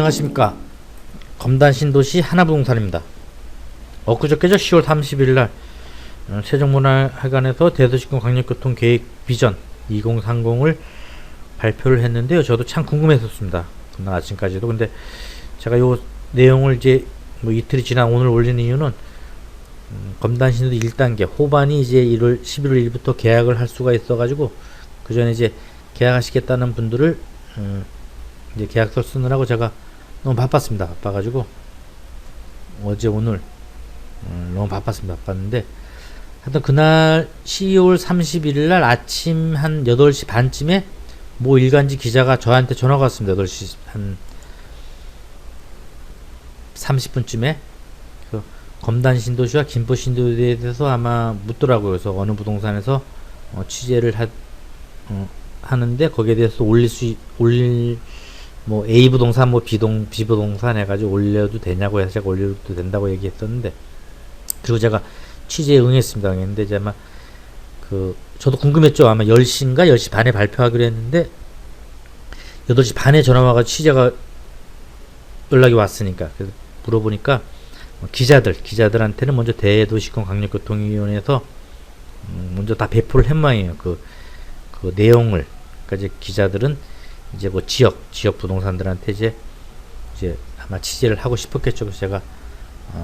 안녕하십니까. 검단 신도시 하나부동산입니다. 엊그저께죠. 10월 30일날 세종문화회관에서 대도시권 강력교통 계획 비전 2030을 발표를 했는데요. 저도 참 궁금했었습니다. 그날 아침까지도. 근데 제가 요 내용을 이제 뭐 이틀이 지난 오늘 올리는 이유는 검단 신도시 1단계 호반이 이제 11월 1일부터 계약을 할 수가 있어가지고 그 전에 이제 계약하시겠다는 분들을 이제 계약서 쓰느라고 제가 너무 바빴습니다. 바빠가지고 어제 오늘 너무 바빴습니다. 바빴는데 하여튼 그날 10월 31일날 아침 한 8시 반쯤에 모 일간지 기자가 저한테 전화가 왔습니다. 8시 한 30분쯤에 검단 신도시와 김포 신도시에 대해서 아마 묻더라고요. 그래서 어느 부동산에서 취재를 하는데 거기에 대해서 올릴 뭐 A 부동산 뭐 B 부동산 해가지고 올려도 되냐고 해서 제가 올려도 된다고 얘기했었는데, 그리고 제가 취재에 응했습니다. 응했는데 이제 아마 저도 궁금했죠. 아마 10시인가 10시 반에 발표하기로 했는데 8시 반에 전화 와가지고 취재가 연락이 왔으니까 그래서 물어보니까 기자들한테는 먼저 대도시권 강력교통위원회에서 먼저 다 배포를 한 모양이에요. 그 내용을. 그러니까 이제 기자들은 이제 뭐 지역 부동산들한테 이제 아마 취재를 하고 싶었겠죠. 그래서 제가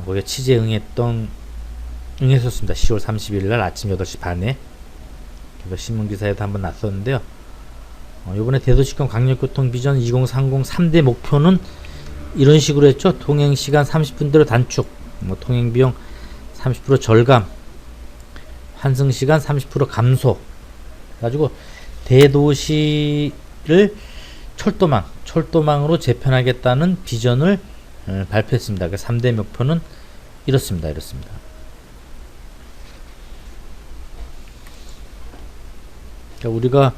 거기에 취재 응했었습니다. 10월 30일 날 아침 8시 반에. 그래서 신문기사에도 한번 났었는데요. 요번에 대도시권 강력교통 비전 2030 3대 목표는 이런 식으로 했죠. 통행시간 30분대로 단축, 뭐 통행비용 30% 절감, 환승시간 30% 감소. 그래가지고 대도시를 철도망으로 재편하겠다는 비전을 발표했습니다. 그 3대 목표는 이렇습니다. 그러니까 우리가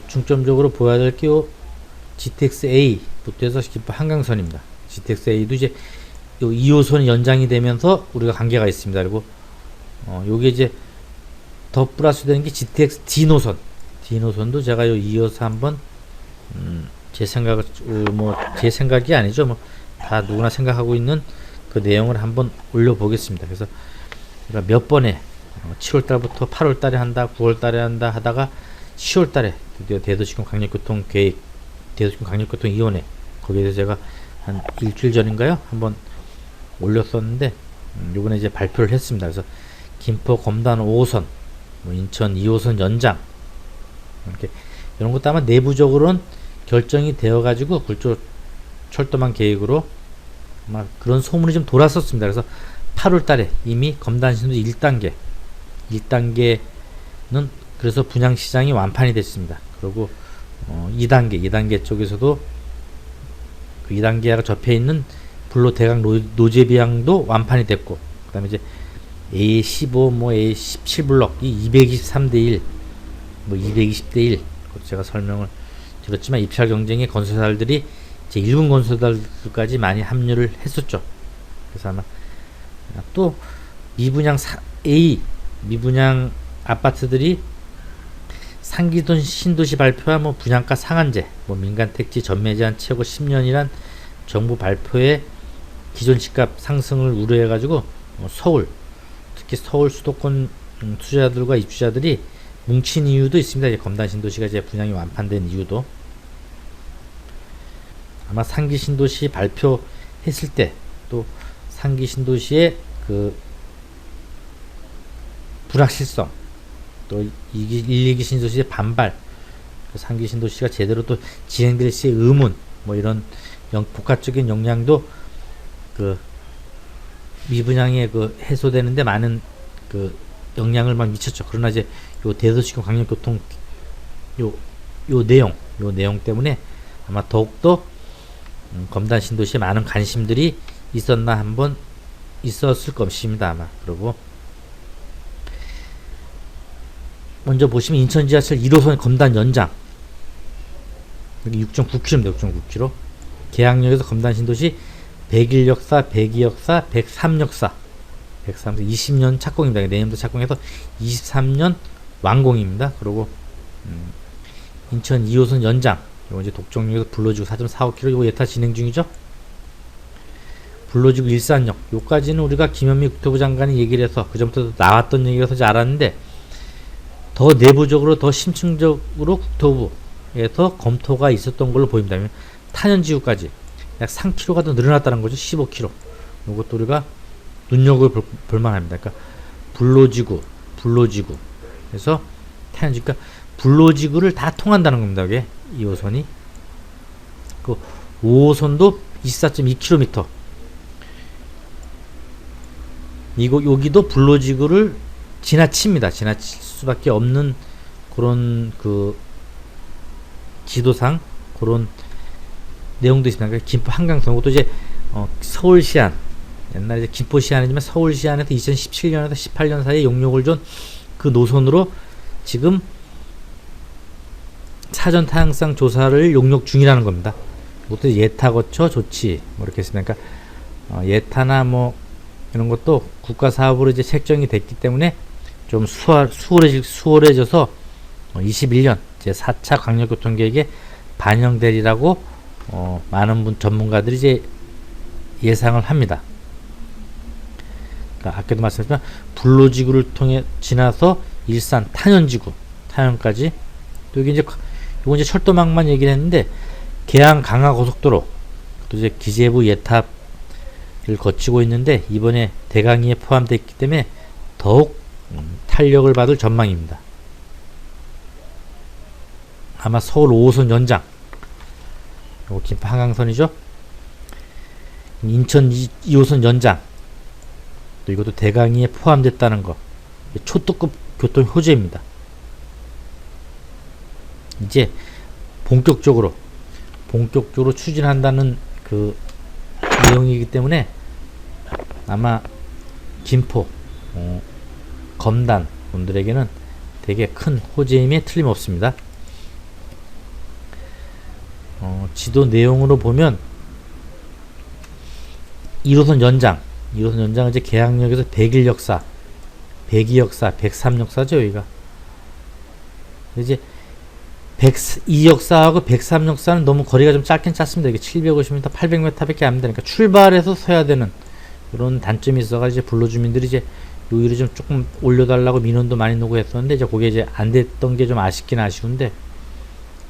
중점적으로 보아야 될 게 GTX-A부터 해서 김포 한강선입니다. GTX-A도 이제 요 2호선이 연장이 되면서 우리가 관계가 있습니다. 그리고 요게 이제 더 플러스 되는 게 GTX D노선도 제가 요 이어서 한번 제 생각이 아니죠. 뭐 다 누구나 생각하고 있는 그 내용을 한번 올려보겠습니다. 그래서 우리가 몇 번에 7월달부터 8월달에 한다, 9월달에 한다 하다가 10월달에 드디어 대도시권 강력교통 계획, 대도시권 강력교통위원회 거기에 대해서 제가 한 일주일 전인가요? 한번 올렸었는데 요번에 이제 발표를 했습니다. 그래서 김포 검단 5호선, 뭐 인천 2호선 연장, 이렇게 이런 것도 아마 내부적으로는 결정이 되어가지고 굴조 철도망 계획으로 아마 그런 소문이 좀 돌았었습니다. 그래서 8월달에 이미 검단 신도시 1단계는 그래서 분양 시장이 완판이 됐습니다. 그리고 2단계 쪽에서도 그 2단계가 접해 있는 불로 대강 노제 비양도 완판이 됐고, 그다음에 이제 A15 뭐 A17 블럭 이 223대 1 뭐 220대 1 제가 설명을 드렸지만 입찰 경쟁에 건설사들이 이제 일본 건설사들까지 많이 합류를 했었죠. 그래서 아마 또 미분양 미분양 아파트들이 상기돈 신도시 발표와 뭐 분양가 상한제, 뭐 민간 택지 전매 제한 최고 10년이란 정부 발표에 기존 집값 상승을 우려해가지고 특히 서울 수도권 투자자들과 입주자들이 뭉친 이유도 있습니다. 이제 검단 신도시가 이제 분양이 완판된 이유도 아마 상기 신도시 발표했을 때 또 상기 신도시의 그 불확실성, 또 1, 2기 신도시의 반발, 상기 신도시가 제대로 또 진행될 시의 의문, 뭐 이런 복합적인 영향도 그 미분양에 해소되는데 많은 그 영향을 막 미쳤죠. 그러나 이제 요 대도시권 강력교통 요 내용 때문에 아마 더욱더 검단 신도시에 많은 관심들이 있었을 것입니다. 아마. 그리고 먼저 보시면 인천 지하철 1호선 검단 연장 여기 6.9km입니다. 6.9km. 계양역에서 검단 신도시 101 역사, 102 역사, 103 역사 20년 착공입니다. 내년도 착공해서 23년 완공입니다. 그리고 인천 2호선 연장 이거 이제 독정역에서 불로지구 4.45km 이거 예타 진행 중이죠. 불로지구 일산역 요까지는 우리가 김현미 국토부 장관이 얘기를 해서 그 전부터 나왔던 얘기라서 이제 알았는데 더 내부적으로 더 심층적으로 국토부에서 검토가 있었던 걸로 보입니다. 탄현지구까지 약 3km가 더 늘어났다는 거죠. 15km. 요것도 우리가 눈여겨볼 만합니다. 그러니까 불로지구 그래서 탄현지, 그러니까 불로지구를 다 통한다는 겁니다. 이게 2호선이. 그 5호선도 24.2km. 여기도 불로지구를 지나칩니다. 지나칠 수밖에 없는 그런 그 지도상 그런 내용도 있습니다. 그러니까 김포 한강선, 이것도 이제 서울시안, 옛날에 이제 김포시안이지만 서울시안에서 2017년에서 18년 사이에 용역을 준 그 노선으로 지금 사전 타향성 조사를 용역 중이라는 겁니다. 이것도 예타 거쳐 조치 뭐 이렇게 했습니다. 그러니까 예타나 뭐 이런 것도 국가 사업으로 이제 책정이 됐기 때문에 좀 수월해져서 21년 제 4차 광역교통계획에 반영되리라고 많은 전문가들이 이제 예상을 합니다. 그러니까 아까도 말씀드렸지만 불로지구를 통해 지나서 일산 탄현지구 탄현까지, 또 여기 이제 요거 이제 철도망만 얘기를 했는데 계양 강화 고속도로 또 이제 기재부 예탑을 거치고 있는데 이번에 대강이에 포함되어 있기 때문에 더욱 탄력을 받을 전망입니다. 아마 서울 5호선 연장, 요거 김포 한강선이죠. 인천 2호선 연장, 또 이것도 대강이에 포함됐다는 거, 초특급 교통 호재입니다. 이제 본격적으로 추진한다는 그 내용이기 때문에 아마 김포 검단 분들에게는 되게 큰 호재임에 틀림없습니다. 지도 내용으로 보면 1호선 연장은 이제 계양역에서 101역사, 102역사, 103역사죠, 여기가. 이제 102역사하고 103역사는 너무 거리가 좀 짧긴 짧습니다. 이게 750m, 800m밖에 안 되니까 출발해서 서야 되는 이런 단점이 있어가지고 불로주민들이 이제 요일을 좀 조금 올려달라고 민원도 많이 놓고 했었는데 이제 그게 이제 안 됐던 게 좀 아쉽긴 아쉬운데,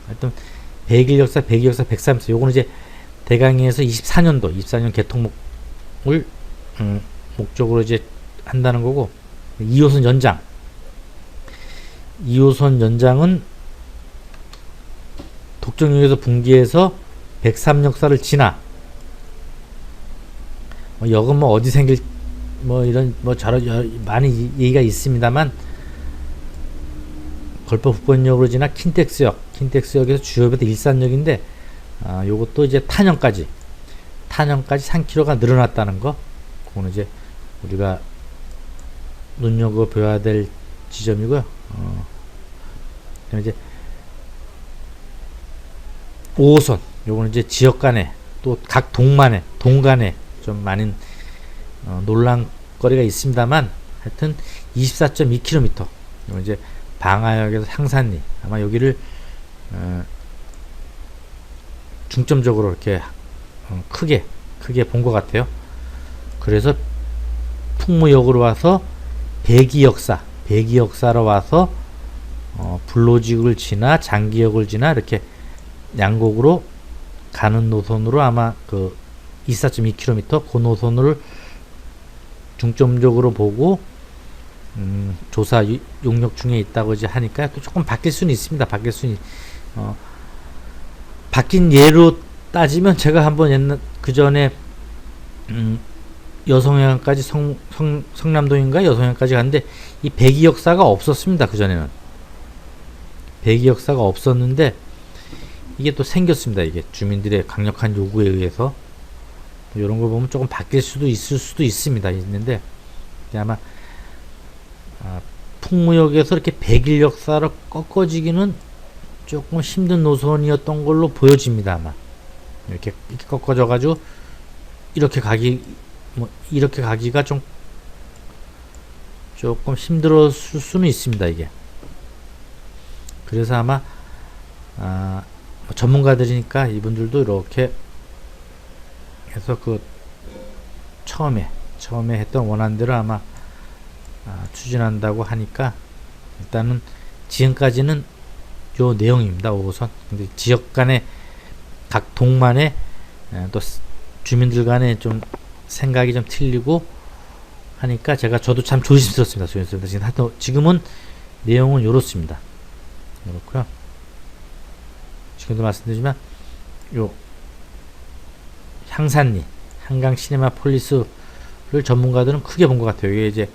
하여튼 101역사, 102역사, 103역사 요거는 이제 대강에서 24년 개통목을 목적으로 이제 한다는 거고, 2호선 연장은 독정역에서 분기해서 103역사를 지나, 역은 뭐 어디 생길 뭐 이런 뭐 많이 얘기가 있습니다만, 걸포 북번역으로 지나 킨텍스역에서 주요부터 일산역인데, 요것도 이제 탄현까지 3km가 늘어났다는 거, 그거는 이제 우리가 눈여겨봐야 될 지점이고요. 이제 5호선, 요거는 이제 지역 간에 또 각 동간에 좀 많은 논란거리가 있습니다만, 하여튼 24.2km, 요건 이제 방화역에서 향산리, 아마 여기를 중점적으로 이렇게 크게 본 것 같아요. 그래서 풍무역으로 와서 배기역사로 와서 불로지구를 지나 장기역을 지나 이렇게 양곡으로 가는 노선으로 아마 그 24.2km 그 노선을 중점적으로 보고 조사 용역 중에 있다고 이제 하니까 또 조금 바뀔 수는 있습니다. 바뀐 예로 따지면 제가 한번 그 전에 여성향까지 성남동인가 여성향까지 갔는데 이 배기역사가 없었습니다. 그 전에는 배기역사가 없었는데 이게 또 생겼습니다. 이게 주민들의 강력한 요구에 의해서 이런 걸 보면 조금 바뀔 수도 있을 수도 있습니다. 있는데 아마 풍무역에서 이렇게 101역사로 꺾어지기는 조금 힘든 노선이었던 걸로 보여집니다. 아마 이렇게 꺾어져 가지고 이렇게 가기가 조금 힘들었을 수는 있습니다. 이게 그래서 아마 전문가들이니까 이분들도 이렇게 해서 그 처음에 했던 원안대로 아마 추진한다고 하니까 일단은 지금까지는 요 내용입니다. 5호선. 근데 지역 간의 각 동만의 또 주민들 간에 좀 생각이 좀 틀리고 하니까 저도 참 조심스럽습니다. 지금은 내용은 요렇습니다. 요렇고요. 지금도 말씀드리지만 요 향산리 한강 시네마 폴리스를 전문가들은 크게 본 것 같아요. 이게 이제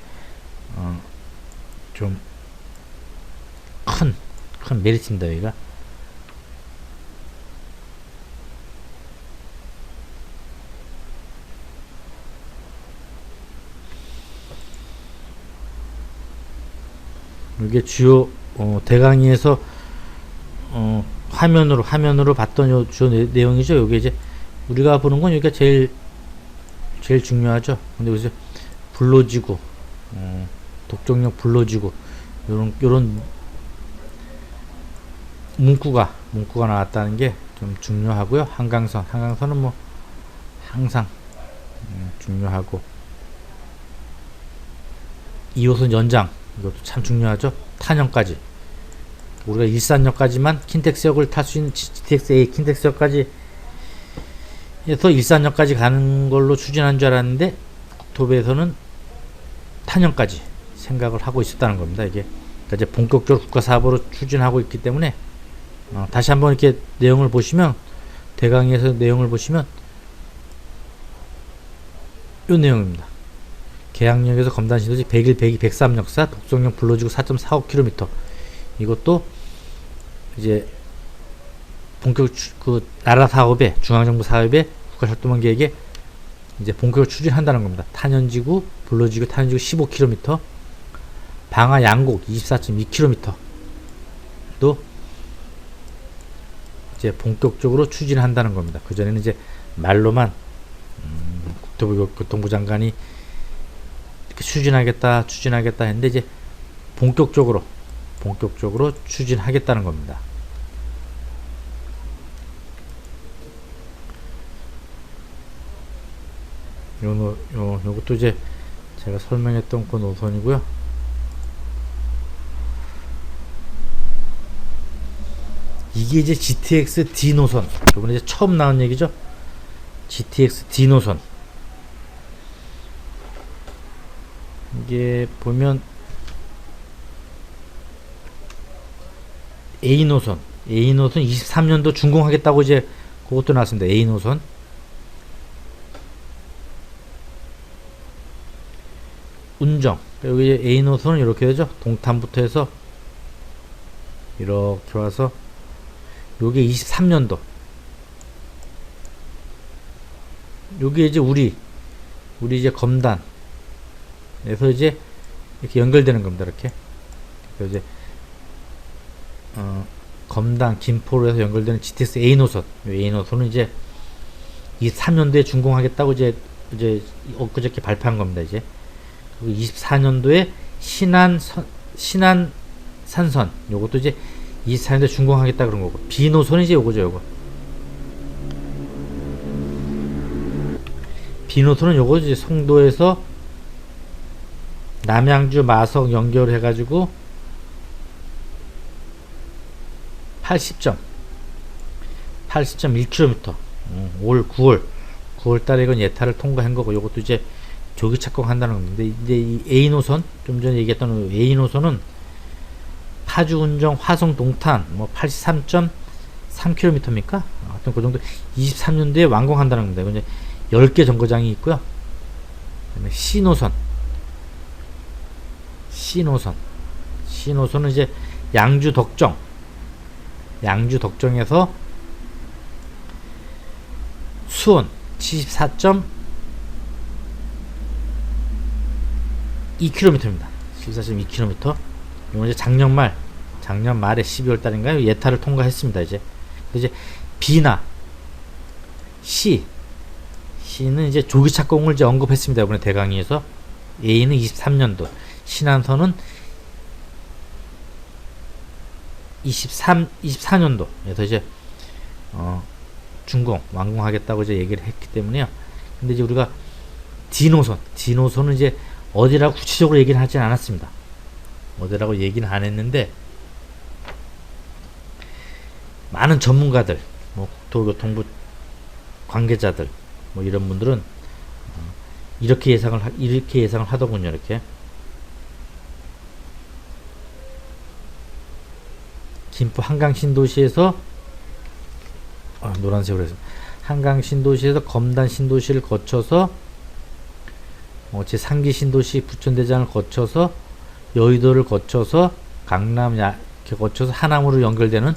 좀 큰 메리트입니다. 여기가 이게 주요 대강의에서 화면으로 봤던 요 주요 내용이죠. 요게 이제 우리가 보는 건 여기가 제일 중요하죠. 근데 여기서 불로지구, 독점역 불로지구 요런 문구가 나왔다는 게 좀 중요하고요. 한강선은 뭐 항상 중요하고 2호선 연장 이것도 참 중요하죠. 탄현까지 우리가 일산역까지만 킨텍스역을 탈 수 있는 GTX-A 킨텍스역까지 해서 일산역까지 가는 걸로 추진한 줄 알았는데 국토부에서는 탄현까지 생각을 하고 있었다는 겁니다. 이게 그러니까 이제 본격적으로 국가사업으로 추진하고 있기 때문에 다시 한번 이렇게 내용을 보시면 대강의에서 내용을 보시면 요 내용입니다. 계양역에서 검단신도시 101, 102, 103역사 독성역 불로지구 4.45km 이것도 이제 본격 그 나라 사업에 중앙정부 사업에 국가철도망 계획에 이제 본격적으로 추진한다는 겁니다. 탄현지구 불로지구 탄현지구 15km 방화 양곡 24.2km도 이제 본격적으로 추진한다는 겁니다. 그 전에는 이제 말로만 국토부 교통부 장관이 이렇게 추진하겠다 했는데 이제 본격적으로 추진하겠다는 겁니다. 요것도 이제 제가 설명했던 그 노선이고요. 이게 이제 GTX D 노선. 이번에 이제 처음 나온 얘기죠. GTX D 노선. 이게 보면 A 노선 23년도 준공하겠다고 이제 그것도 나왔습니다. A 노선. 운정. 여기 A 노선은 이렇게 되죠. 동탄부터 해서 이렇게 와서 요게 23년도. 요게 이제 우리 이제 검단. 그래서 이제 이렇게 연결되는 겁니다. 이렇게. 그래서 이제 검단 김포로 해서 연결되는 GTX A 노선. A 노선은 이제 23년도에 준공하겠다고 이제 엊그저께 발표한 겁니다. 이제. 그리고 24년도에 신안산선. 요것도 이제 24년도에 준공하겠다 그런 거고. B 노선이 이제 요거죠. 요거. B 노선은 요거 이제 송도에서 남양주 마석 연결해가지고 80.1km 올 9월 달에 이건 예타를 통과한 거고 요것도 이제 조기 착공한다는 건데 이제 이 A 노선 좀 전에 얘기했던 A 노선은 파주 운정 화성 동탄 뭐 83.3km입니까? 하여튼 그 정도 23년도에 완공한다는 겁니다. 이건 이제 10개 정거장이 있고요. 그다음에 C 노선은 이제 양주 덕정에서 수원 74.2km입니다. 74.2km. 이건 이제 작년 말에 12월 달인가요? 예타를 통과했습니다. 이제 B나 C는 이제 조기 착공을 이제 언급했습니다. 이번에 대강의에서. A는 23년도, 신안선은 24년도. 그래서 이제 준공 완공하겠다고 이제 얘기를 했기 때문에요. 근데 이제 우리가 D노선은 이제 어디라고 구체적으로 얘기는 하진 않았습니다. 어디라고 얘기는 안 했는데, 많은 전문가들, 뭐 국토교통부 관계자들, 뭐 이런 분들은 이렇게 예상을 하더군요. 이렇게 김포 한강 신도시에서 노란색으로 해서 한강 신도시에서 검단 신도시를 거쳐서 제 3기 신도시 부천대장을 거쳐서 여의도를 거쳐서 강남 이렇게 거쳐서 하남으로 연결되는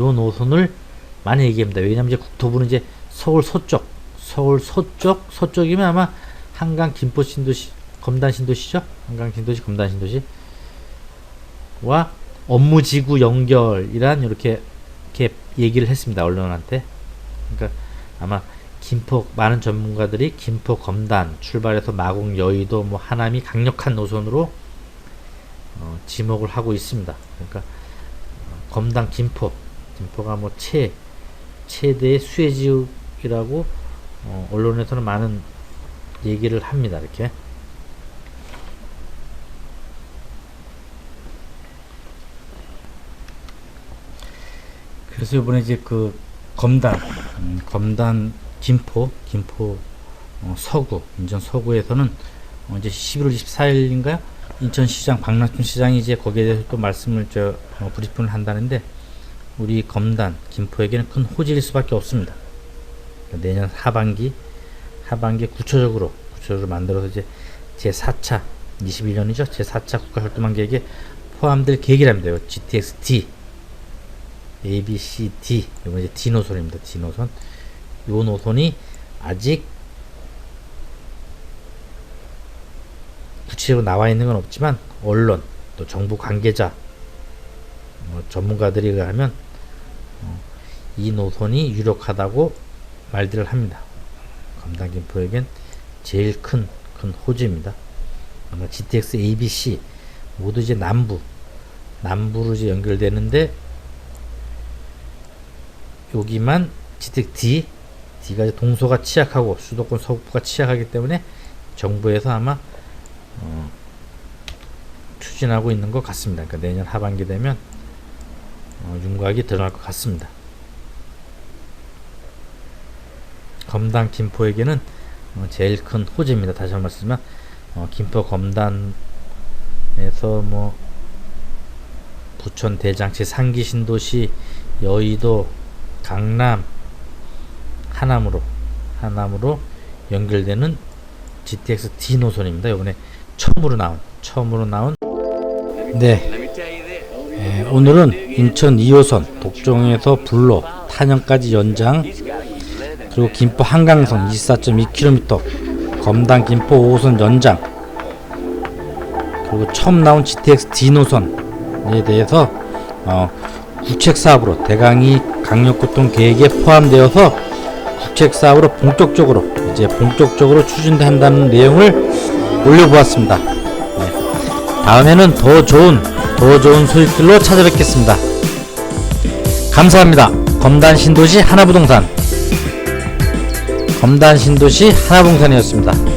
요 노선을 많이 얘기합니다. 왜냐면 이제 국토부는 이제 서울 서쪽이면 아마 한강 김포 신도시 검단 신도시죠. 한강 신도시 검단 신도시와 업무지구 연결이란 이렇게 얘기를 했습니다. 언론한테. 그러니까 아마 많은 전문가들이 김포 검단 출발해서 마곡 여의도 뭐 하남이 강력한 노선으로 지목을 하고 있습니다. 그러니까 검단 김포가 뭐 최대의 수혜지역이라고 언론에서는 많은 얘기를 합니다. 이렇게. 그래서 이번에 이제 그 검단 김포 서구 인천 서구에서는 이제 11월 24일인가요? 인천시장 박남춘 시장이 이제 거기에 대해서 또 말씀을 브리핑을 한다는데, 우리 검단 김포에게는 큰 호재일 수밖에 없습니다. 내년 하반기 구체적으로 만들어서 이제 제4차 21년이죠. 제4차 국가철도망 계획에 포함될 계획이랍니다. GTX-D A, B, C, D. 이거 이제 D 노선입니다. D 노선. 요 노선이 아직 구체적으로 나와 있는 건 없지만, 언론, 또 정부 관계자, 전문가들이 의하면 이 노선이 유력하다고 말들을 합니다. 검단 김포에겐 제일 큰 호재입니다. 아마 GTX A, B, C 모두 이제 남부로 이제 연결되는데, 여기만 GTX D가 동서가 취약하고 수도권 서북부가 취약하기 때문에 정부에서 아마 추진하고 있는 것 같습니다. 그러니까 내년 하반기 되면 윤곽이 드러날 것 같습니다. 검단 김포에게는 제일 큰 호재입니다. 다시 한번 말씀드리면 김포 검단에서 뭐 부천 대장 제3기 신도시 여의도 강남 하남으로 연결되는 GTX D 노선입니다. 이번에 처음으로 나온 오늘은 인천 2호선 독종에서 불로 탄현까지 연장, 그리고 김포 한강선 24.2km 검단 김포 5호선 연장, 그리고 처음 나온 GTX D 노선에 대해서 국책사업으로 대강이 강력교통 계획에 포함되어서 국책사업으로 본격적으로 추진한다는 내용을 올려보았습니다. 다음에는 더 좋은 소식들로 찾아뵙겠습니다. 감사합니다. 검단 신도시 하나부동산이었습니다.